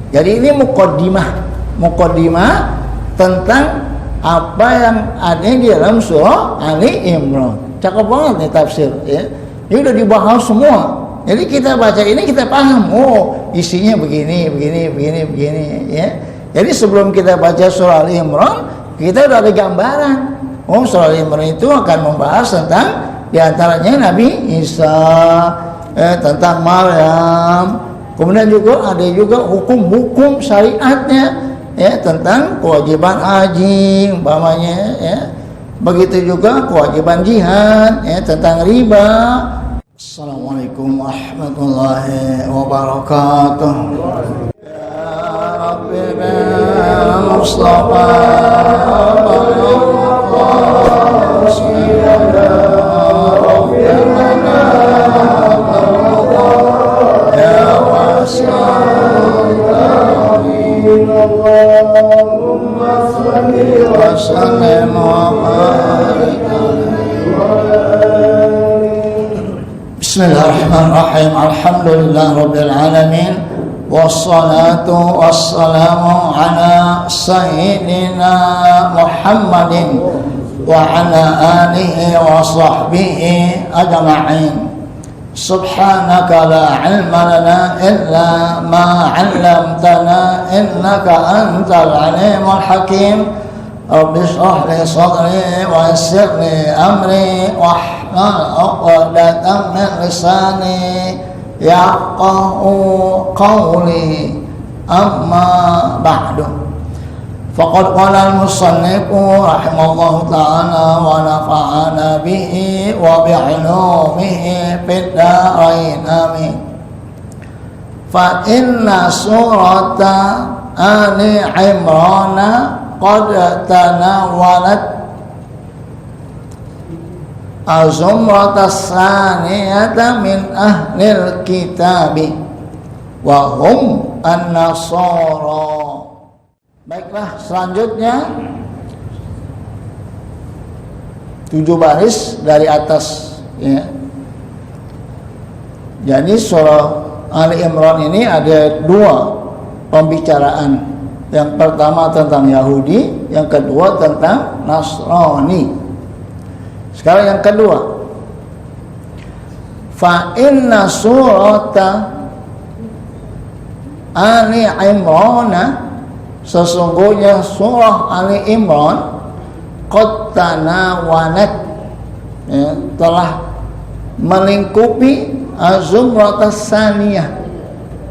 Jadi ini muqaddimah tentang apa yang ada di dalam surah Ali Imran. Cakep banget nih tafsir ya. Ini udah dibahas semua. Jadi kita baca ini kita paham, oh isinya begini ya. Jadi sebelum kita baca surah Ali Imran, kita udah ada gambaran. Oh, surah Ali Imran itu akan membahas tentang diantaranya Nabi Isa, tentang Maryam. Kemudian juga ada juga hukum-hukum syariatnya ya, tentang kewajiban haji umpamanya ya. Begitu juga kewajiban jihad ya, tentang riba. Assalamualaikum warahmatullahi wabarakatuh. Ya Rabbi bil Mustafa Bismillahirrahmanirrahim. Alhamdulillah Rabbil Alamin. Wassalatu wassalamu ala Sayyidina Muhammadin wa ala alihi wa sahbihi ajma'in. Subhanaka la ilma lana illa ma 'allamtana innaka antal alimul hakim. Rabbi shrah li sadri wa yassir li amri wahlul 'uqdatam min lisani yafqahu qawli. Amma ba'du. Faqad qala al-musannifu rahimallahu ta'ala wa nafa'ana bihi wa bi'ulumihi fid dharain amin. Fa inna surata Ali Imran qad tanawalat az-zumratas saniyata min ahlil kitabi wa hum an-nasara. Baiklah, selanjutnya 7 baris dari atas ya. Jadi surah Ali Imran ini ada 2 pembicaraan. Yang pertama tentang Yahudi, yang kedua tentang Nasrani. Sekarang yang kedua. Fa inna surata Ali Imran, sesungguhnya surah Ali Imran qad tanawalat ya, telah melingkupi az-zumratas saniyah,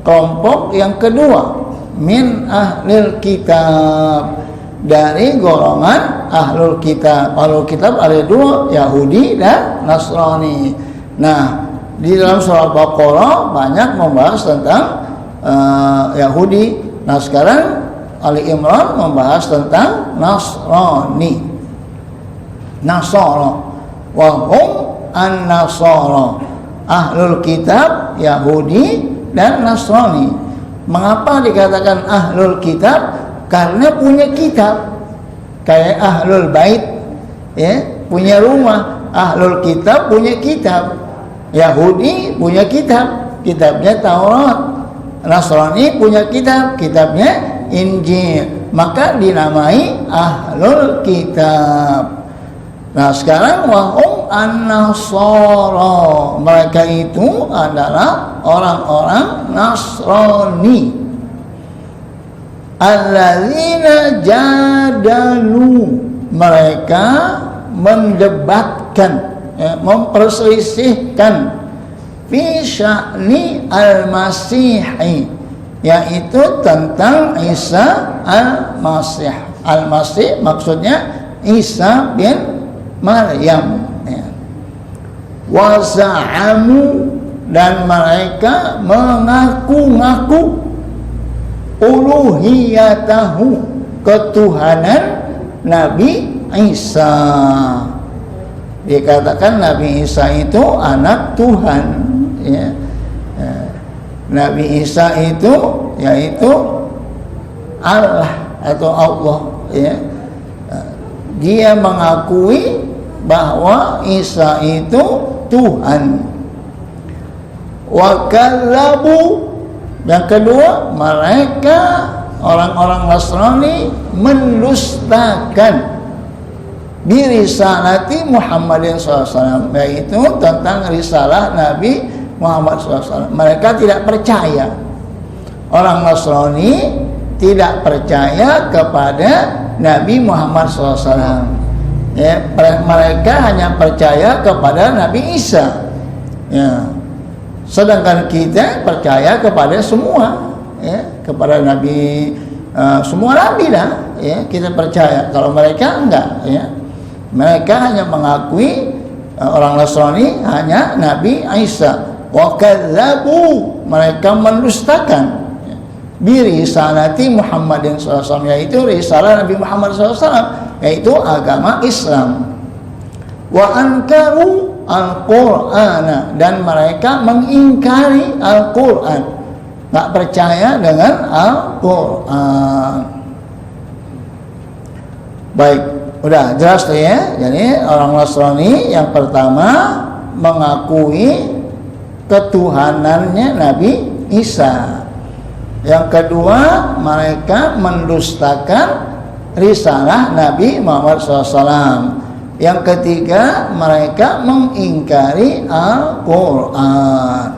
kelompok yang kedua, min ahlil kitab, dari golongan ahlul kitab. Ahlul kitab ada 2, Yahudi dan Nasrani. Nah, di dalam surah Baqarah banyak membahas tentang Yahudi. Nah, sekarang Ali Imran membahas tentang Nasrani. Nasara wa hum an-nasara. Ahlul kitab Yahudi dan Nasrani. Mengapa dikatakan ahlul kitab? Karena punya kitab. Kayak ahlul bait ya, punya rumah. Ahlul kitab punya kitab. Yahudi punya kitab, kitabnya Taurat. Nasrani punya kitab, kitabnya Injil. Maka dinamai ahlul kitab. Nah, sekarang wahum an-nasara, mereka itu adalah orang-orang Nasrani. Alladzina jadalu, mereka mendebatkan ya, memperselisihkan fi sya'ni al-masihi, yaitu tentang Isa al-Masih. Al-Masih maksudnya Isa bin Maryam ya. Wa za'amu, dan mereka mengaku-ngaku uluhiyatahu, ketuhanan Nabi Isa. Dikatakan Nabi Isa itu anak Tuhan ya. Nabi Isa itu yaitu Allah atau Allah ya. Dia mengakui bahwa Isa itu Tuhan. Wa kallabu, Yang kedua, mereka orang-orang Nasrani mendustakan birisalati Muhammadin SAW, yaitu tentang risalah Nabi Muhammad SAW. Mereka tidak percaya. Orang Nasrani tidak percaya kepada Nabi Muhammad SAW. Ya, mereka hanya percaya kepada Nabi Isa. Ya. Sedangkan kita percaya kepada semua, ya, kepada Nabi, semua Nabi dah. Ya, kita percaya. Kalau mereka enggak, ya. Mereka hanya mengakui orang Nasrani hanya Nabi Isa. Wa kadzabu, mereka mendustakan birisalati Muhammadin SAW, yaitu risalah Nabi Muhammad SAW, yaitu agama Islam. Wa ankaru al-Qur'ana, dan mereka mengingkari Al-Qur'an, enggak percaya dengan Al-Qur'an. Baik, udah jelas tuh ya. Jadi orang Nasrani yang pertama mengakui ketuhanannya Nabi Isa. Yang kedua, mereka mendustakan risalah Nabi Muhammad SAW. Yang ketiga, mereka mengingkari Al-Qur'an.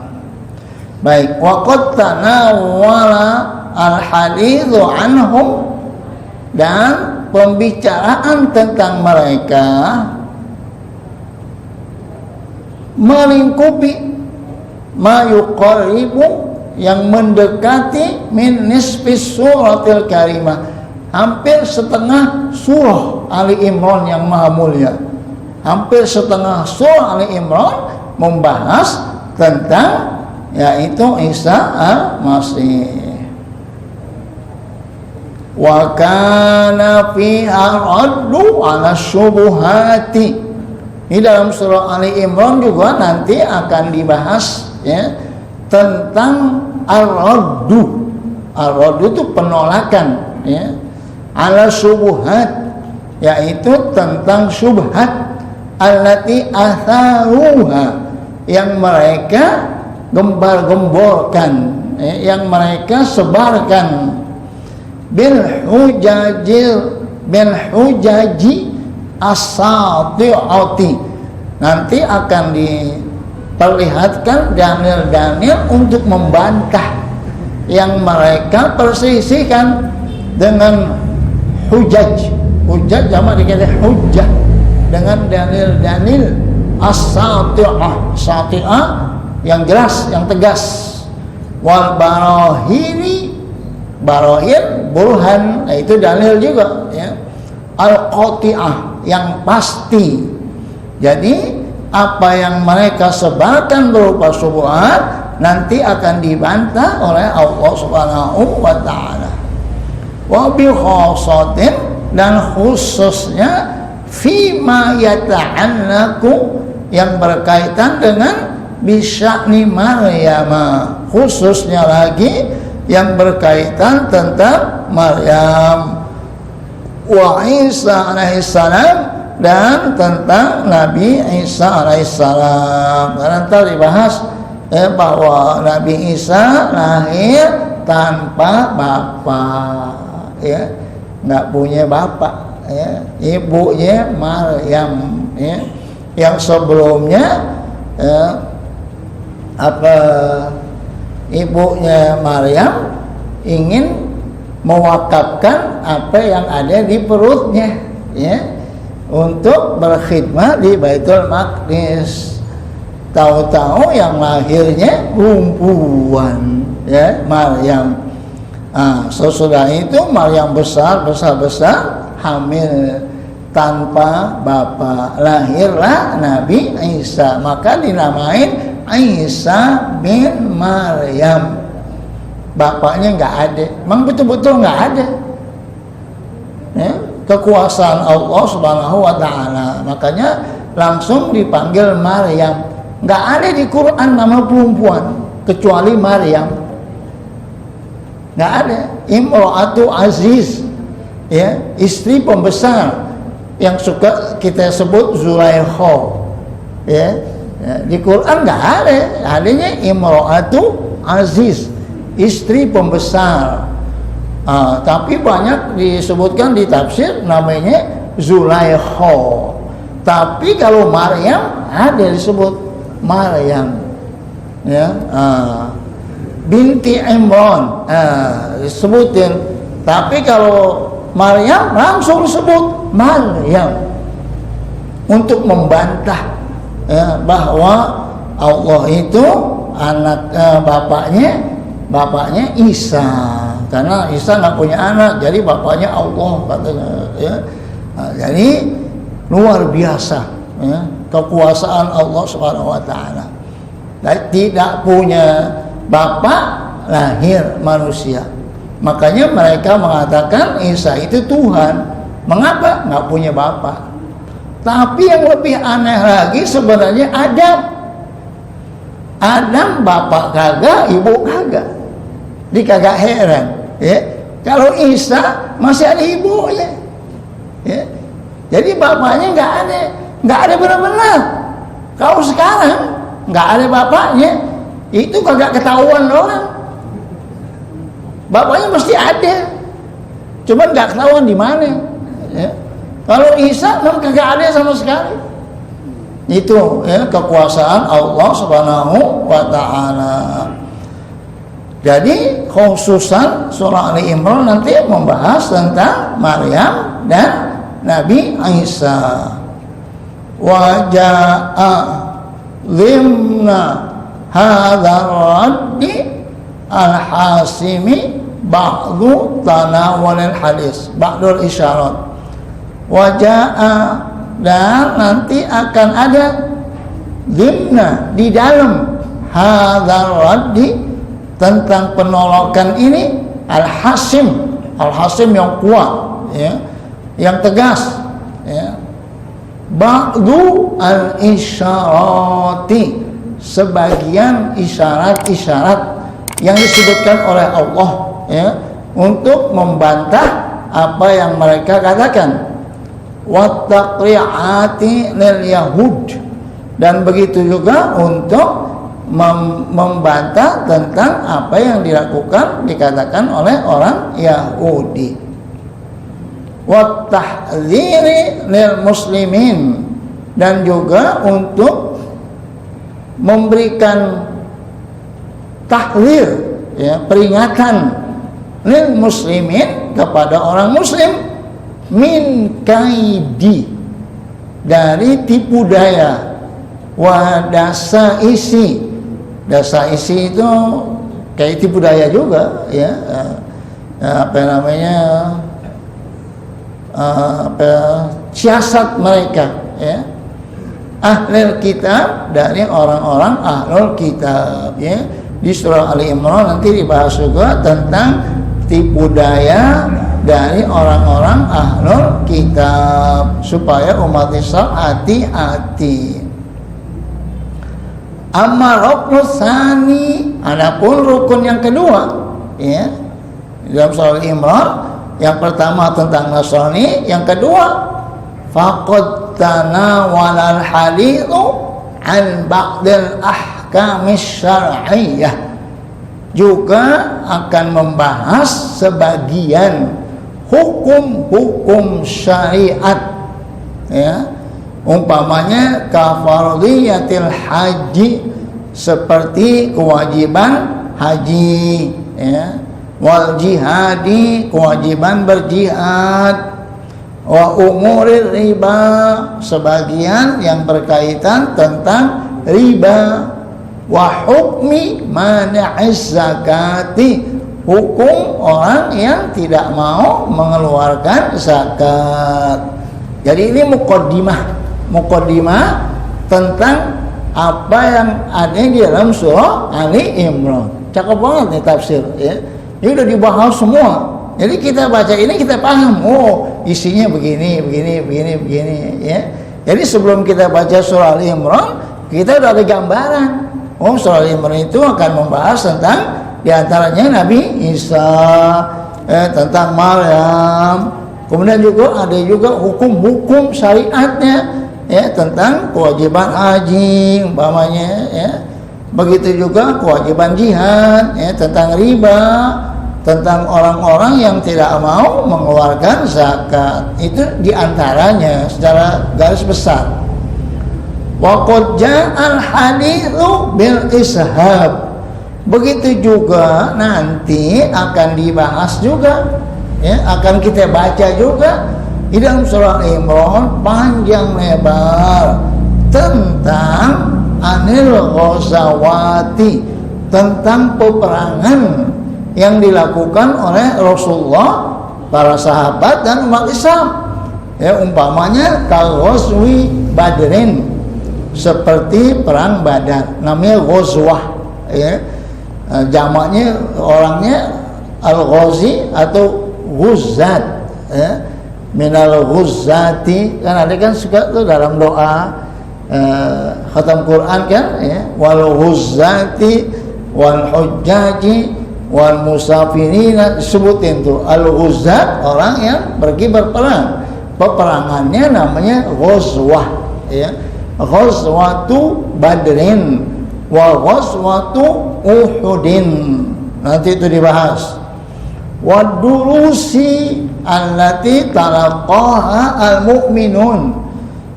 Baik, waqad tanawwala al-haditsu anhum, dan pembicaraan tentang mereka melingkupi ma yuqarribu, yang mendekati min nisfis suratil karimah, hampir setengah surah Ali Imran yang maha mulia. Hampir setengah surah Ali Imran membahas tentang yaitu Isa al-Masih. Wa kana fiha raddu ala syubuhati. Di dalam surah Ali Imran juga nanti akan dibahas, ya, tentang ar-raddu. Ar-raddu itu penolakan, ya, ala syubuhat, yaitu tentang syubhat allati atharuha, yang mereka gembar-gemborkan, ya, yang mereka sebarkan, bil hujaji as-sati'ati. Nanti akan diperlihatkan dalil-dalil untuk membantah yang mereka persisihkan dengan hujaj. Hujaj sama dikata hujjah, dengan dalil-dalil as-sati'ah. Sati'ah yang jelas, yang tegas. Wal barahini, barahin, burhan, itu dalil juga, ya. Al-qati'ah, yang pasti. Jadi apa yang mereka sebarkan berupa syubhat nanti akan dibantah oleh Allah Subhanahu wa taala. Wa bi khassatin, dan khususnya fima yata'allaku, yang berkaitan dengan bisya'ni Maryam, khususnya lagi yang berkaitan tentang Maryam, wa Isa alaihissalam, dan tentang Nabi Isa alaihissalam. Nanti dibahas bahwa Nabi Isa lahir tanpa bapak, ya, nggak punya bapak, ya. Ibunya Maryam, ya, yang sebelumnya, ibunya Maryam ingin mewakafkan apa yang ada di perutnya, ya, untuk berkhidmat di Baitul Maqdis. Tahu-tahu yang lahirnya perempuan, ya, Maryam. Sesudah itu Maryam besar hamil tanpa bapak, lahirlah Nabi Isa, maka dinamain Isa bin Maryam. Bapaknya nggak ada, memang betul-betul nggak ada, ya, kekuasaan Allah Subhanahu wa taala, makanya langsung dipanggil Maryam. Nggak ada di Quran nama perempuan kecuali Maryam, nggak ada. Imra'atu Aziz, ya, istri pembesar yang suka kita sebut Zulaikha, ya. Di Quran nggak ada, adanya Imra'atu Aziz, istri pembesar. Tapi banyak disebutkan di tafsir namanya Zulaikha. Tapi kalau Maryam ada disebut Maryam, ya, binti Imran disebutin. Tapi kalau Maryam langsung disebut Maryam untuk membantah bahwa Allah itu anak bapaknya Isa, karena Isa nggak punya anak, jadi bapaknya Allah katanya. Ya. Jadi luar biasa ya, kekuasaan Allah Subhanahu wa taala. Tidak punya bapak, lahir manusia. Makanya mereka mengatakan Isa itu Tuhan. Mengapa? Nggak punya bapak. Tapi yang lebih aneh lagi sebenarnya Adam bapak kagak, ibu kagak. Dia kagak heran ya. Kalau Isa masih ada ibunya ya. Jadi bapaknya nggak ada benar-benar. Kalau sekarang nggak ada bapaknya, itu kagak ketahuan doang. Bapaknya mesti ada, cuman nggak ketahuan di mana. Ya. Kalau Isa memang kagak ada sama sekali. Itu ya, kekuasaan Allah Subhanahu wa taala. Jadi khususan surah Ali Imran nanti membahas tentang Maryam dan Nabi Isa. Wa jaa limna hadzal raddi al-hasimi ba'du tanawulil hadis, ba'dul isyarat. Wa jaa, dan nanti akan ada limna di dalam hadzal raddi, tentang penolakan ini, al-hasim yang kuat ya, yang tegas ya. Ba'du al-isyarati, sebagian isyarat-isyarat yang disebutkan oleh Allah ya, untuk membantah apa yang mereka katakan. Wa taqri'ati lil yahud, dan begitu juga untuk membantah tentang apa yang dikatakan oleh orang Yahudi. Wa tahdziri lil muslimin, dan juga untuk memberikan tahdzir ya, peringatan lil muslimin, kepada orang muslim, min kaidi, dari tipu daya, wa dasa isi itu kayak tipu daya juga ya, siasat mereka ya, ahlul kitab, dari orang-orang ahlul kitab ya. Di surah Ali Imran nanti dibahas juga tentang tipu daya dari orang-orang ahlul kitab, supaya umat Islam hati-hati. Amma rukun tsani, adapun rukun yang kedua ya, dalam surah Al-Imran, yang pertama tentang Nasrani, yang kedua faqad tanawala al-hadithu an ba'dil ahkamis syar'iyyah, juga akan membahas sebagian hukum-hukum syariat ya. Umpamanya kafardiyatil haji, seperti kewajiban haji ya, wal jihadi, kewajiban berjihad, wa umurir riba, sebagian yang berkaitan tentang riba, wa hukmi mani'iz zakati, hukum orang yang tidak mau mengeluarkan zakat. Jadi ini muqaddimah tentang apa yang ada di dalam surah Ali Imran. Cakep banget nih tafsir ya. Ini udah dibahas semua. Jadi kita baca ini kita paham, oh isinya begini ya. Jadi sebelum kita baca surah Ali Imran, kita udah ada gambaran. Oh, surah Ali Imran itu akan membahas tentang diantaranya Nabi Isa, tentang Maryam. Kemudian juga ada juga hukum-hukum syariatnya ya, tentang kewajiban haji umpamanya ya. Begitu juga kewajiban jihad, ya, tentang riba, tentang orang-orang yang tidak mau mengeluarkan zakat. Itu diantaranya secara garis besar. Wa qad ja'al haditsu bil ishab. Begitu juga nanti akan dibahas juga, ya, akan kita baca juga di dalam surah Imran panjang lebar tentang anil ghazawati, tentang peperangan yang dilakukan oleh Rasulullah, para sahabat dan umat Islam. Ya, umpamanya kal ghazwi Badrin, seperti perang Badar, namanya ghazwah, ya. Jamaknya orangnya al-ghazi atau ghuzzat, ya. Minal ghuzzati, kan ada kan suka tuh dalam doa khatam Quran kan, ya, wal ghuzzati wal hujjaji wal musafirina, disebutin tuh al ghuzzat, orang yang pergi berperang, peperangannya namanya ghazwah, ya, ghazwatu Badrin wa ghazwatu Uhudin, nanti itu dibahas. Wa durusi allati talaqaha al mu'minun,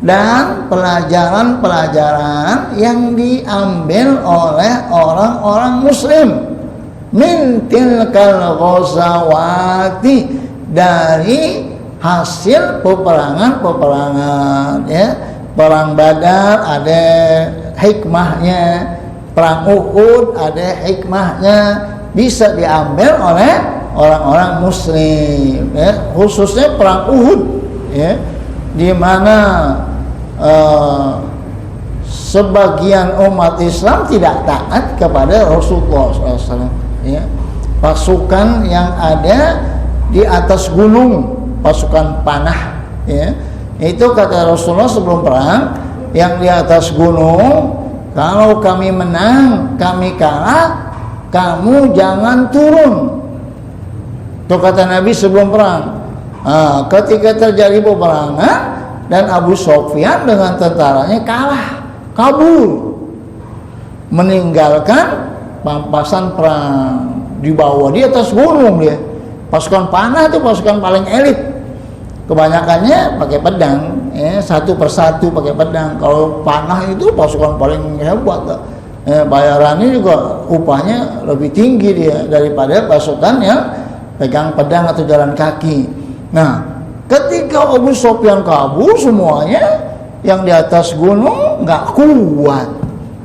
dan pelajaran-pelajaran yang diambil oleh orang-orang muslim min tilkal ghazawati, dari hasil peperangan-peperangan, ya. Perang Badar ada hikmahnya, perang Uhud ada hikmahnya, bisa diambil oleh orang-orang muslim, ya. Khususnya perang Uhud, ya, di mana sebagian umat Islam tidak taat kepada Rasulullah SAW, ya. Pasukan yang ada di atas gunung, pasukan panah, ya, itu kata Rasulullah sebelum perang, yang di atas gunung, kalau kami menang, kami kalah, kamu jangan turun. Itu kata Nabi sebelum perang. Ketika terjadi peperangan dan Abu Sufyan dengan tentaranya kalah, kabur, meninggalkan pampasan perang, dibawa di atas gunung dia. Pasukan panah itu pasukan paling elit, kebanyakannya pakai pedang, ya, satu persatu pakai pedang. Kalau panah itu pasukan paling hebat, bayarannya juga upahnya lebih tinggi dia daripada pasukan yang pegang pedang atau jalan kaki. Nah, ketika Abu Sufyan kabur, semuanya yang di atas gunung nggak kuat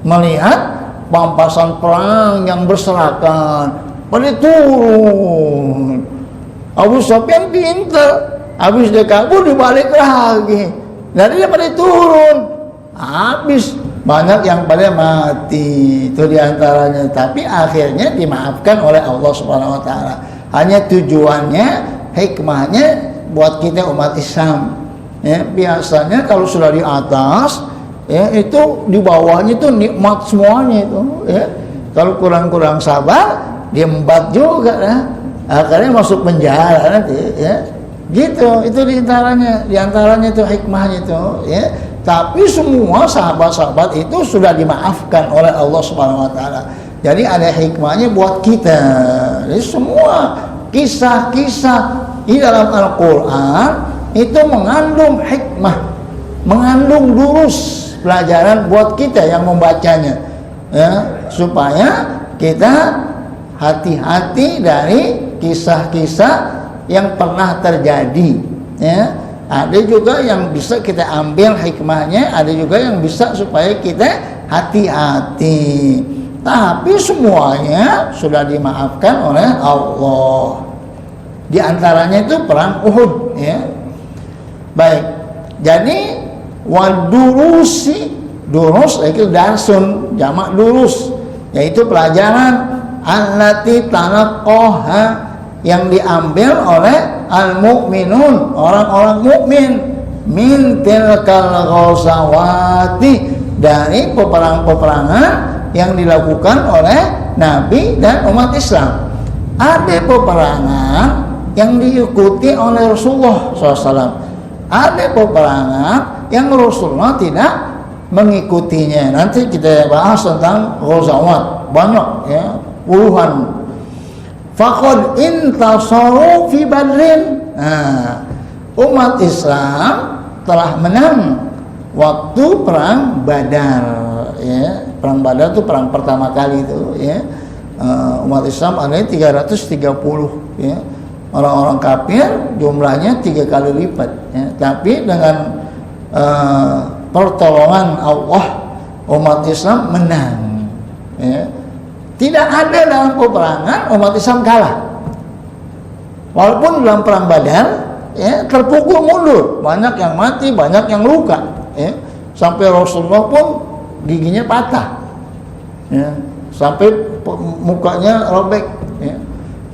melihat pampasan perang yang berserakan, pada turun. Abu Sufyan pintar, habis dia kabur dibalik lagi, jadi dia pada turun, habis banyak yang pada mati itu diantaranya. Tapi akhirnya dimaafkan oleh Allah Subhanahu Wa Taala. Hanya tujuannya, hikmahnya buat kita umat Islam, ya. Biasanya kalau sudah di atas, ya, itu di bawahnya itu nikmat semuanya itu, ya. Kalau kurang-kurang sabar, dia embat juga, ya. Akhirnya masuk penjara nanti, ya. Gitu, itu diantaranya itu hikmahnya itu, ya. Tapi semua sahabat-sahabat itu sudah dimaafkan oleh Allah Subhanahu Wa Taala. Jadi ada hikmahnya buat kita. Jadi semua kisah-kisah di dalam Al-Quran itu mengandung hikmah, mengandung durus, pelajaran buat kita yang membacanya, ya, supaya kita hati-hati dari kisah-kisah yang pernah terjadi, ya. Ada juga yang bisa kita ambil hikmahnya, ada juga yang bisa supaya kita hati-hati. Tapi semuanya sudah dimaafkan oleh Allah. Di antaranya itu perang Uhud, ya. Baik. Jadi wadurusi, durus itu darsun, jamak durus, yaitu pelajaran allati talaqaha, yang diambil oleh al-mu'minun, orang-orang mukmin, min tilkal ghazawati, dari peperangan-peperangan yang dilakukan oleh Nabi dan umat Islam. Ada peperangan yang diikuti oleh Rasulullah SAW, ada peperangan yang Rasulullah tidak mengikutinya. Nanti kita bahas tentang ghazawat, banyak ya, puluhan. Faqad intasaru fi Badrin. Nah, umat Islam telah menang waktu perang Badar ya. Perang Badar itu perang pertama kali itu ya. Umat Islam ada 330 ya. Orang-orang kafir jumlahnya 3 kali lipat ya. Tapi dengan pertolongan Allah umat Islam menang ya. Tidak ada dalam peperangan umat Islam kalah. Walaupun dalam perang Badar ya, terpukul mundur, banyak yang mati, banyak yang luka ya. Sampai Rasulullah pun giginya patah ya. Sampai mukanya robek ya.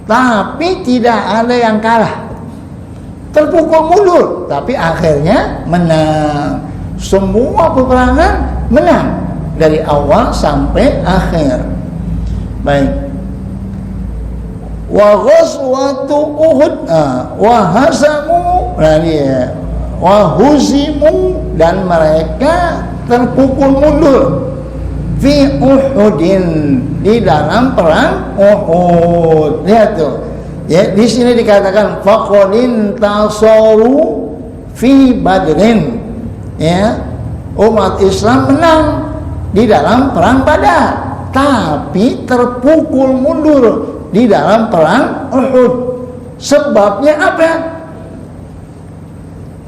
Tapi tidak ada yang kalah, terpukul mundur, tapi akhirnya menang. Semua peperangan menang dari awal sampai akhir. Baik. Wa ghazwatu Uhud wa hazamu, wa huzimu, dan mereka terpukul mundur fi Uhudin, di dalam perang Uhud. Lihat tuh. Ya, di sini dikatakan faqadin tasaru fi Badrin. Ya, umat Islam menang di dalam perang Badar, tapi terpukul mundur di dalam perang Uhud. Sebabnya apa?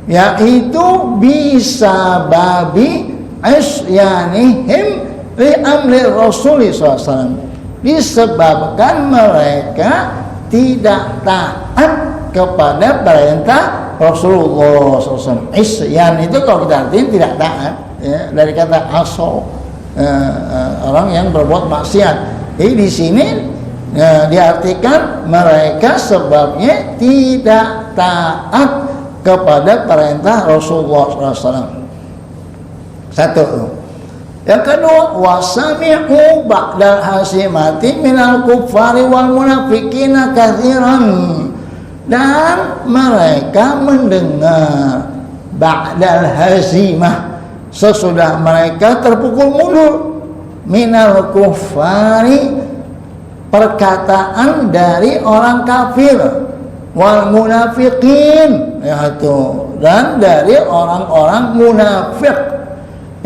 Yaitu bisa babi isyanihim li amri Rasulullah SAW, disebabkan mereka tidak taat kepada perintah Rasulullah SAW. Isyan itu kalau kita artikan tidak taat ya, dari kata aso, orang yang berbuat maksiat. Jadi di sini diartikan mereka sebabnya tidak taat kepada perintah Rasulullah SAW. Satu. Yang kedua, wasami'u ba'dal hasimati minal kuffari wal munafiqina katsiran, dan mereka mendengar ba'dal hazimah, sesudah mereka terpukul mundur, minal kuffari, perkataan dari orang kafir, wal munafiqin, yaitu, dan dari orang-orang munafik.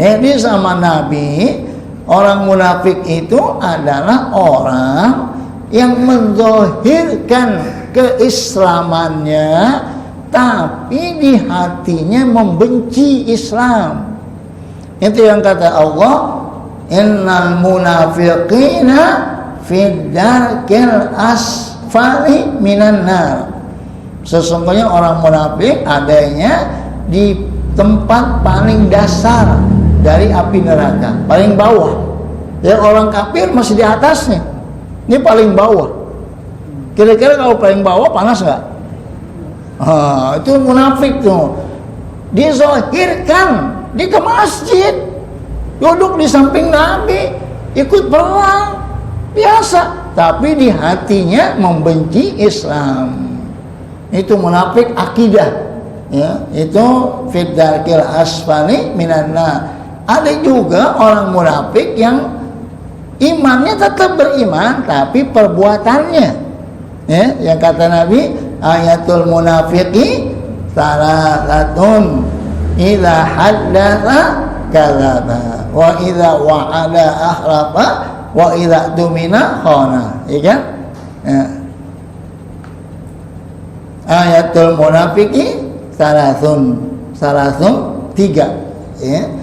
Di zaman Nabi, orang munafik itu adalah orang yang menzahirkan keislamannya, tapi di hatinya membenci Islam. Itu yang kata Allah, innal munafiqina fid darkil asfali minan nar. Sesungguhnya orang munafik adanya di tempat paling dasar dari api neraka, paling bawah. Ya, orang kafir masih di atasnya, ini paling bawah. Kira-kira kalau paling bawah panas nggak? Itu munafik tuh. Dizahirkan, dia ke masjid, duduk di samping Nabi, ikut perang biasa, tapi di hatinya membenci Islam. Itu munafik akidah. Ya, itu fid darkil asfali minan nar. Ada juga orang munafik yang imannya tetap beriman, tapi perbuatannya ya, yang kata Nabi, ayatul munafiqi salasatun, idza haddatsa kadzaba, wa idza wa'ada akhlafa, wa idza dumina khana. Ya kan? Ya. Ayatul munafiqi salasun, tiga ya.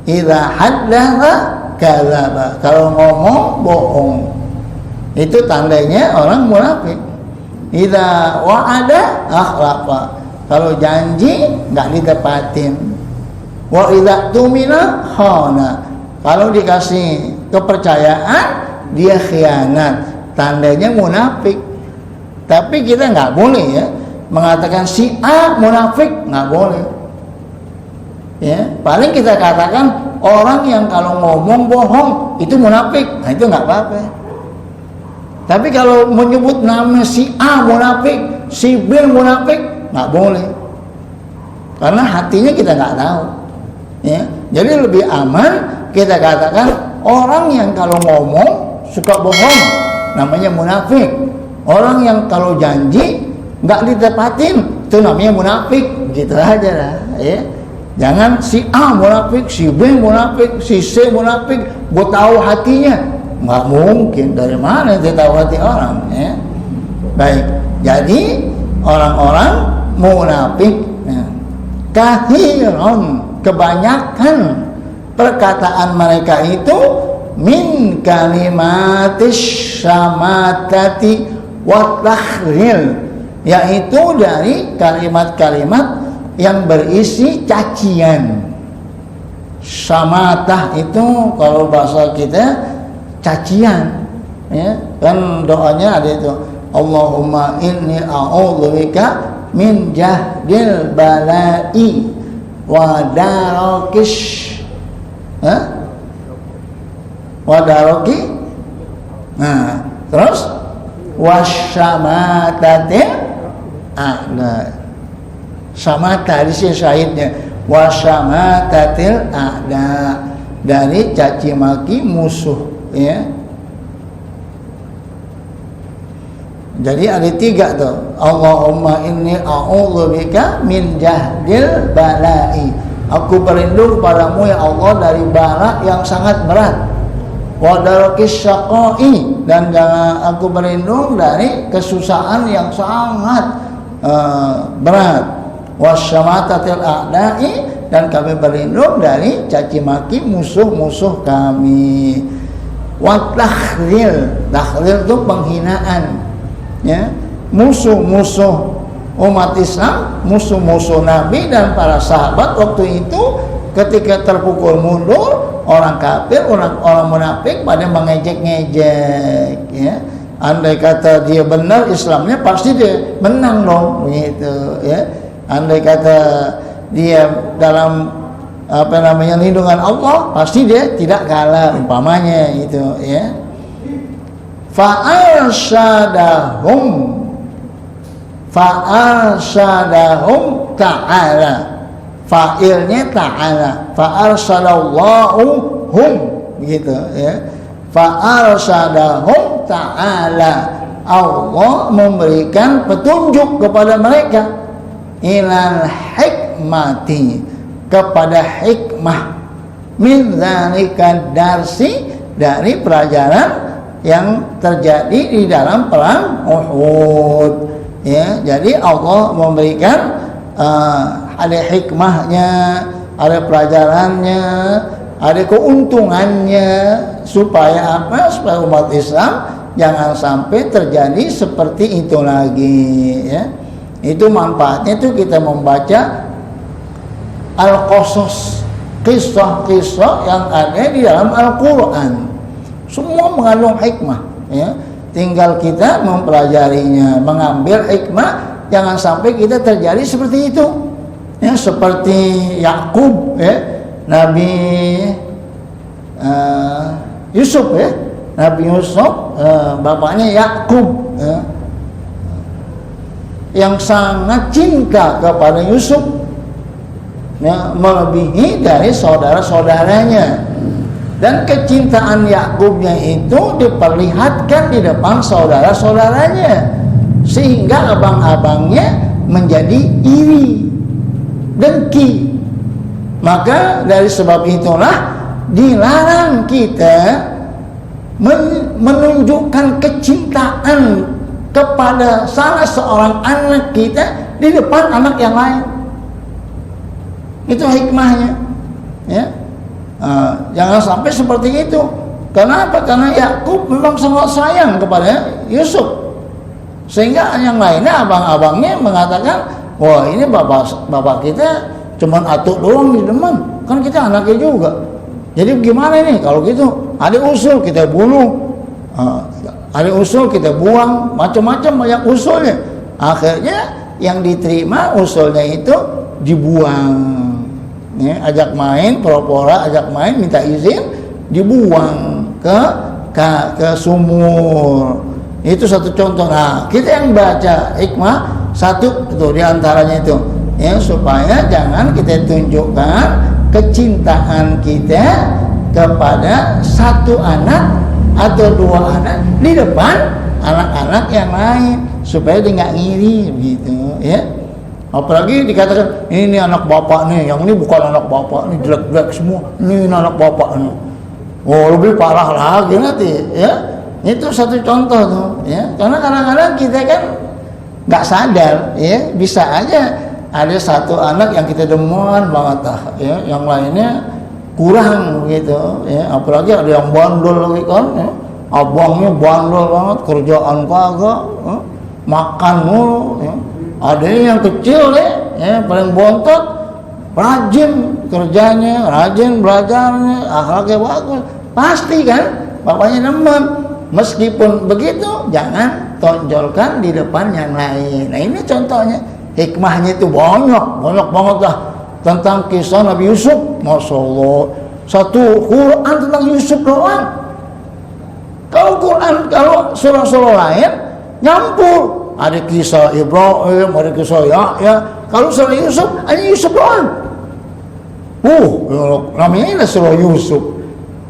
Idza haddatsa kadzaba, kalau ngomong bohong, itu tandanya orang munafik. Idza wa'ada akhlafa, kalau janji nggak ditepatin. Wa idza tumina khana, kalau dikasih kepercayaan dia khianat, tandanya munafik. Tapi kita nggak boleh ya mengatakan si A munafik, nggak boleh. Ya, paling kita katakan orang yang kalau ngomong bohong itu munafik, nah itu nggak apa-apa. Tapi kalau menyebut nama si A munafik, si B munafik, nggak boleh, karena hatinya kita nggak tahu. Ya, Jadi lebih aman kita katakan orang yang kalau ngomong suka bohong, namanya munafik. Orang yang kalau janji nggak ditepatin, itu namanya munafik. Gitu aja lah, ya. Jangan si A munafik, si B munafik, si C munafik, gue tahu hatinya. Nggak mungkin, dari mana dia tahu hati orang, ya. Baik, jadi orang-orang munafik, ya. Kahiron, kebanyakan perkataan mereka itu min kalimatis syamatati wa takhril, yaitu dari kalimat-kalimat yang berisi cacian. Syamatah itu kalau bahasa kita cacian, ya. Kan doanya ada itu, Allahumma inni a'udzubika min jahdil bala'i wa darokish, wa daroki, nah terus wasyamatatil a'la, samata di sini syahidnya, wasyamatatil a'la, dari caci maki musuh, ya. Jadi ada 3 tuh, Allahumma inni a'udzubika min jahdil bala'i, aku berlindung padamu ya Allah dari bala yang sangat berat. Wa darakis syaqai, dan aku berlindung dari kesusahan yang sangat berat. Wasyamatatil a'da'i, dan kami berlindung dari caci maki musuh-musuh kami. Wa takhlil, takhlil itu penghinaan, ya. Musuh-musuh umat Islam, musuh-musuh Nabi dan para sahabat waktu itu ketika terpukul mundur, orang kafir, orang munafik pada mengejek-ngejek, ya. Andai kata dia benar Islamnya, pasti dia menang dong, gitu, ya. Andai kata dia dalam lindungan Allah, pasti dia tidak kalah, umpamanya itu, ya. Fa'arsadahum ta'ala, fa'ilnya ta'ala, fa'arsadallahu hum, begitu, ya. Fa'arsadahum ta'ala, Allah memberikan petunjuk kepada mereka, ilal hikmati, kepada hikmah, min dzalika darsi, dari pelajaran yang terjadi di dalam perang Uhud, ya. Jadi Allah memberikan ada hikmahnya, ada pelajarannya, ada keuntungannya, supaya apa? Supaya umat Islam jangan sampai terjadi seperti itu lagi, ya. Itu manfaatnya itu kita membaca Al-Qasas, kisah-kisah yang ada di dalam Al-Quran, semua mengandung hikmah, ya. Tinggal kita mempelajarinya, mengambil hikmah, jangan sampai kita terjadi seperti itu, ya. Seperti Yakub, ya, Nabi Yusuf, ya. Nabi Yusuf, bapaknya Yakub, ya, yang sangat cinta kepada Yusuf, ya, melebihi dari saudara-saudaranya. Dan kecintaan Yakubnya itu diperlihatkan di depan saudara-saudaranya, sehingga abang-abangnya menjadi iri, dengki. Maka dari sebab itulah dilarang kita menunjukkan kecintaan kepada salah seorang anak kita di depan anak yang lain. Itu hikmahnya, ya. Jangan sampai seperti itu. Kenapa? Karena Yakub memang sangat sayang kepada Yusuf, sehingga yang lainnya, abang-abangnya mengatakan, wah ini bapak kita cuman atuk doang di depan, kan kita anaknya juga. Jadi gimana ini? Kalau gitu ada usul kita bunuh, ada usul kita buang, macam-macam banyak usulnya. Akhirnya yang diterima usulnya itu dibuang. Ya, ajak main, pura-pura ajak main, minta izin, dibuang ke sumur. Itu satu contoh. Nah, kita yang baca hikmah satu itu diantaranya itu, ya, supaya jangan kita tunjukkan kecintaan kita kepada satu anak atau dua anak di depan anak-anak yang lain supaya dia nggak ngiri gitu ya. Apalagi dikatakan ini anak bapak nih, yang ini bukan anak bapak, ini jelek-jelek semua, ini anak bapak nih. Oh, lebih parah lagi nanti ya. Itu satu contoh tuh ya. Karena kadang-kadang kita kan nggak sadar ya, bisa aja ada satu anak yang kita demen banget ya, yang lainnya kurang gitu ya. Apalagi ada yang bandel lagi kan ya. Abangnya bandel banget, kerjaan kagak ya. Makan mulu ya. Ada yang kecil deh ya, paling bontot, rajin kerjanya, rajin belajarnya, akhlaknya bagus, pasti kan bapaknya demen. Meskipun begitu jangan tonjolkan di depan yang lain. Nah ini contohnya, hikmahnya itu banyak banget lah tentang kisah Nabi Yusuf. Masya Allah, satu Quran tentang Yusuf doang. Kalau surah-surah lain nyampur, ada kisah Ibrahim, ada kisah Yahya. Kalau surah Yusuf hanya Yusuf doang. Namanya surah Yusuf,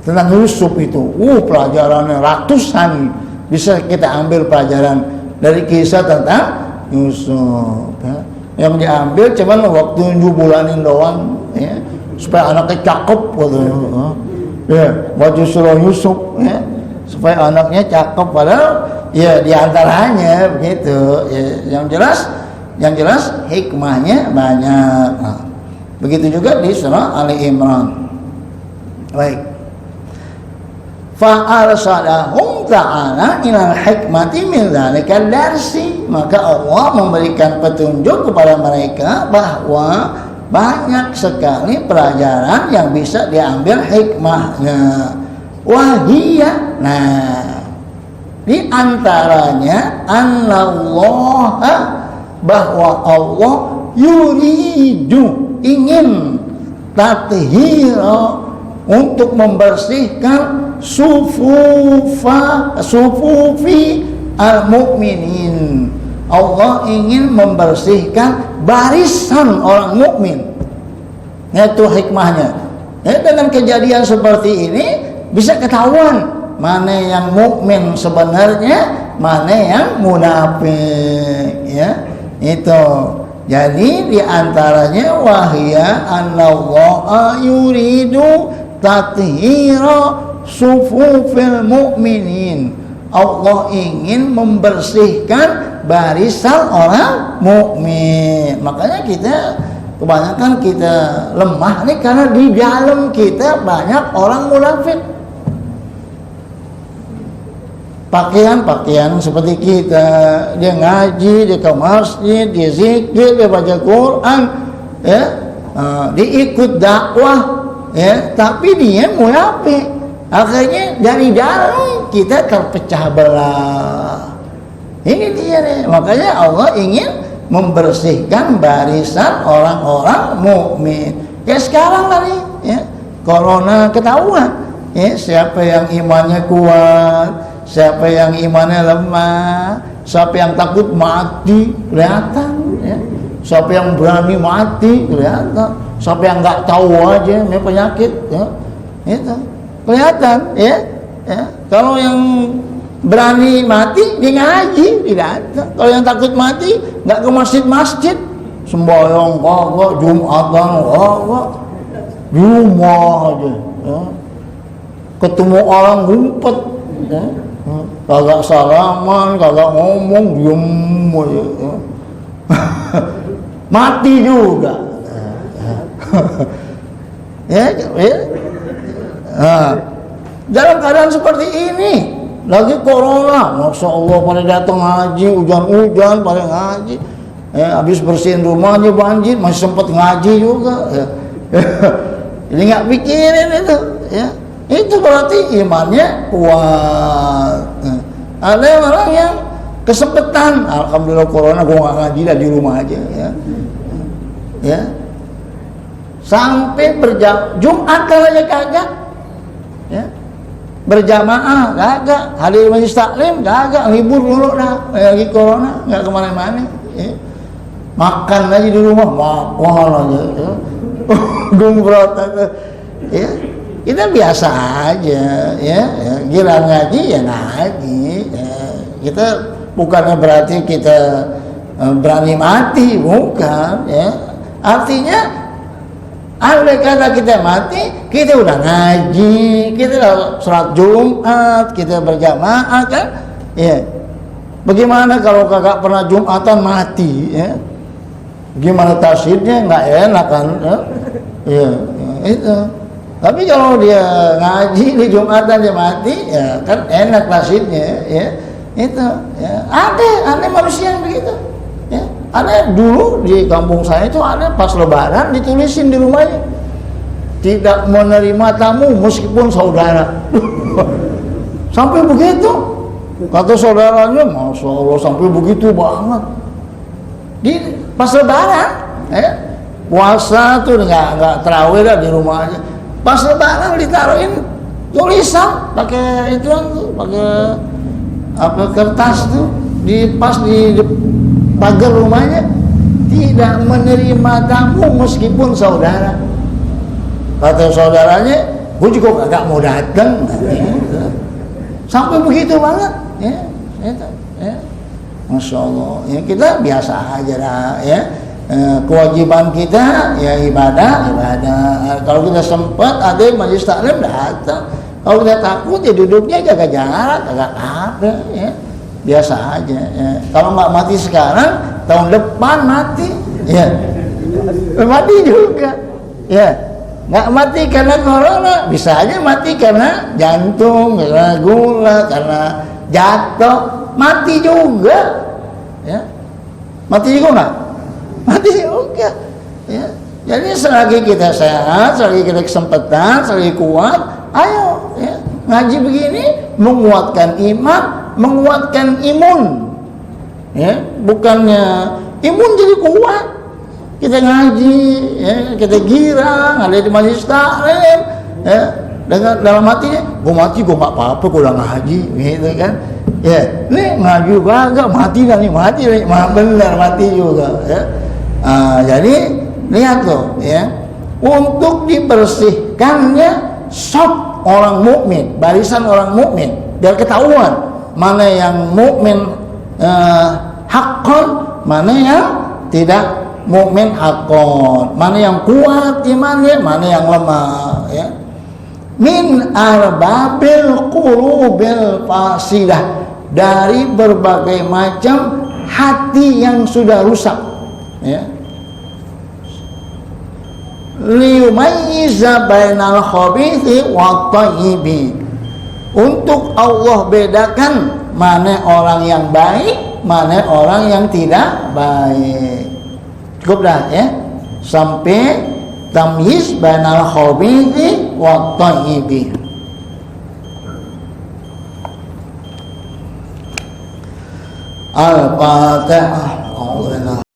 tentang Yusuf itu. Pelajarannya ratusan, bisa kita ambil pelajaran dari kisah tentang Yusuf ya. Yang diambil cuman waktu 7 bulanin doang ya, supaya anaknya cakep gitu ya. Baca surah Yusuf ya, supaya anaknya cakep, padahal ya diantaranya begitu ya. Yang jelas hikmahnya banyak. Nah, begitu juga di surah Ali Imran. Baik. Fa'arsalahum ta'ala ilal hikmati min dzalikal darsi, maka Allah memberikan petunjuk kepada mereka bahwa banyak sekali pelajaran yang bisa diambil hikmahnya. Wahiyya, nah di antaranya anallaha, bahwa Allah yuridu, ingin tathira, untuk membersihkan sufufi al-mu'minin. Allah ingin membersihkan barisan orang mukmin. Itu hikmahnya ya. Dengan kejadian seperti ini bisa ketahuan mana yang mukmin sebenarnya, mana yang munafik ya. Itu jadi diantaranya wahya anallaha yuridu tathira sufufil mu'minin. Allah ingin membersihkan barisan orang mukmin. Makanya kebanyakan kita lemah nih karena di dalam kita banyak orang munafik. Pakaian seperti kita, dia ngaji, dia ke masjid, dia zikir, dia baca Quran ya, dia ikut dakwah ya, tapi dia munafik. Akhirnya dari dalam kita terpecah belah. Ini dia nih. Makanya Allah ingin membersihkan barisan orang-orang mukmin. Ya sekarang tadi ya, corona ketahuan ya, siapa yang imannya kuat, siapa yang imannya lemah, siapa yang takut mati kelihatan ya, siapa yang berani mati kelihatan, siapa yang nggak tahu aja ini penyakit ya, itu kelihatan ya. Kalau yang berani mati dia ngaji tidak ada. Kalau yang takut mati nggak ke masjid, sembahyang kagak, Jumatan kagak, di rumah aja ya. Ketemu orang ngumpet ya, kagak salaman, kagak ngomong, diem aja ya. Mati juga ya. Nah, dalam keadaan seperti ini lagi corona, masya Allah pada datang ngaji, hujan-hujan pada ngaji ya, habis bersihin rumahnya banjir masih sempat ngaji juga ya. Jadi nggak pikirin itu ya. Itu berarti imannya kuat. Ada orang yang kesempetan, alhamdulillah corona gue nggak ngaji lah, di rumah aja ya. Sampai Jumatan aja kagak ya, berjamaah kagak, hadir majelis taklim kagak, libur dulu dah lagi corona, nggak kemana-mana ya. Makan aja di rumah, makan aja ya. gumbrot atau ya. Kita biasa aja ya, gila ngaji ya ngaji ya. Kita bukannya berarti kita berani mati, bukan ya. Artinya andai kata kita mati, kita udah ngaji, kita udah sholat Jumat, kita berjamaah kan ya. Bagaimana kalau kakak pernah Jumatan mati ya? Gimana tasydidnya, nggak enak kan ya, itu. Tapi kalau dia ngaji di Jumatan dia mati, ya kan enak tasydidnya, ya itu. Ya. Ada manusia yang begitu. Ya. Ada dulu di kampung saya itu ada pas Lebaran ditulisin di rumahnya, tidak menerima tamu meskipun saudara. Sampai begitu, kata saudaranya, masya Allah sampai begitu banget. Di pas Lebaran, puasa tuh nggak terawih lah di rumahnya. Pas Lebaran ditaruhin tulisan pakai itu tuh, pakai apa kertas tuh pas di pagar rumahnya, tidak menerima tamu meskipun saudara. Kata saudaranya, gue juga gak mau datang. Sampai begitu banget, ya. Masya Allah, ya kita biasa aja lah, ya. Kewajiban kita ya ibadah. Kalau kita sempat ada majelis taklim datang. Kalau kita takut ya duduknya jaga jarak, agak apa ya. Biasa aja ya. Kalau nggak mati sekarang, tahun depan mati ya. Mati juga ya. Nggak mati karena corona, bisa aja mati karena jantung, karena gula, karena jatuh, mati juga ya. Mati juga nggak? Mati juga ya. Jadi selagi kita sehat, selagi kita kesempatan, selagi kuat, ayo ya. Ngaji begini menguatkan iman, menguatkan imun ya. Bukannya imun jadi kuat, kita ngaji ya, kita girang, ada di majelis taklim ya, dengan dalam hatinya, gue mati gue nggak apa-apa, gue udah ngaji gitu kan ya. Nih ngaji kagak mati nih, benar mati juga ya. Jadi lihat loh ya, untuk dibersihkannya sop orang mukmin, barisan orang mukmin, biar ketahuan mana yang mukmin haqqan, mana yang tidak mukmin haqqan, mana yang kuat imannya, mana yang lemah ya. Min arbabil qulubil fasidah, dari berbagai macam hati yang sudah rusak ya. Liyumayyiza bainal khabithi wat thayyibi, untuk Allah bedakan mana orang yang baik, mana orang yang tidak baik. Cukup dah ya, sampai tamyiz bainal khabithi wat thayyibi. Al-Fatihah.